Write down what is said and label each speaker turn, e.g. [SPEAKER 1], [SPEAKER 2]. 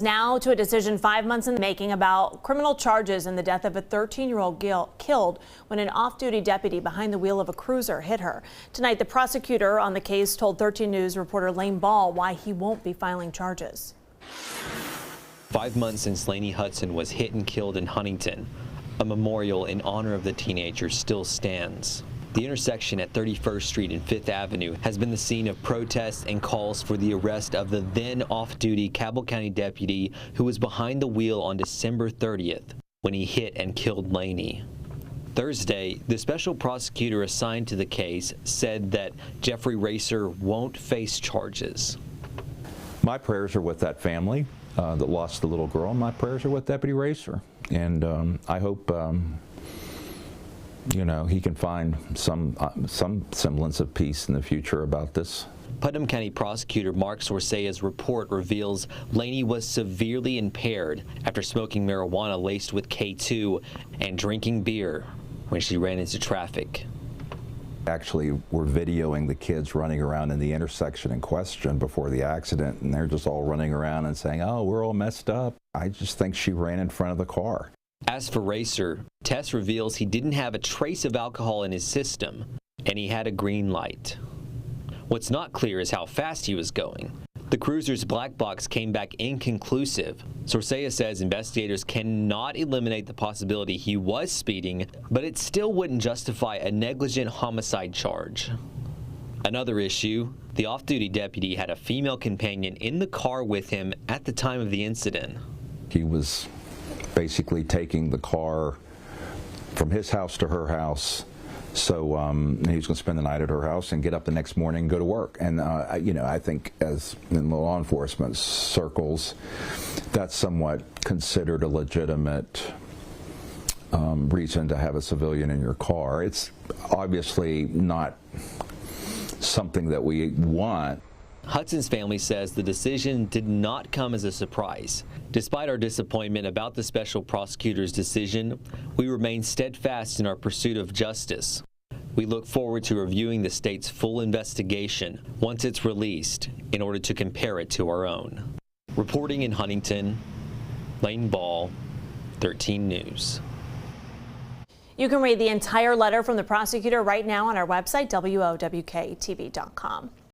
[SPEAKER 1] Now to a decision 5 months in the making about criminal charges in the death of a 13-year-old killed when an off-duty deputy behind the wheel of a cruiser hit her. Tonight, the prosecutor on the case told 13 News reporter Lane Ball why he won't be filing charges.
[SPEAKER 2] 5 months since Lainey Hudson was hit and killed in Huntington, a memorial in honor of the teenager still stands. The intersection at 31st Street and 5th Avenue has been the scene of protests and calls for the arrest of the then off-duty Cabell County deputy who was behind the wheel on December 30th when he hit and killed Lainey. Thursday, the special prosecutor assigned to the case said that Jeffrey Racer won't face charges.
[SPEAKER 3] My prayers are with that family that lost the little girl. My prayers are with Deputy Racer, and I hope he can find some semblance of peace in the future about this.
[SPEAKER 2] Putnam County Prosecutor Mark Sorsaia's report reveals Lainey was severely impaired after smoking marijuana laced with K2 and drinking beer when she ran into traffic.
[SPEAKER 3] Actually, we're videoing the kids running around in the intersection in question before the accident, and they're just all running around and saying, "Oh, we're all messed up." I just think she ran in front of the car.
[SPEAKER 2] As for Racer, test reveals he didn't have a trace of alcohol in his system, and he had a green light. What's not clear is how fast he was going. The cruiser's black box came back inconclusive. Sorsaia says investigators cannot eliminate the possibility he was speeding, but it still wouldn't justify a negligent homicide charge. Another issue, the off-duty deputy had a female companion in the car with him at the time of the incident.
[SPEAKER 3] He was basically taking the car from his house to her house, so he was going to spend the night at her house and get up the next morning and go to work. And I think, as in the law enforcement circles, that's somewhat considered a legitimate reason to have a civilian in your car. It's obviously not something that we want.
[SPEAKER 2] Hudson's family says the decision did not come as a surprise. Despite our disappointment about the special prosecutor's decision, we remain steadfast in our pursuit of justice. We look forward to reviewing the state's full investigation once it's released in order to compare it to our own. Reporting in Huntington, Lane Ball, 13 News.
[SPEAKER 1] You can read the entire letter from the prosecutor right now on our website, WOWKTV.com.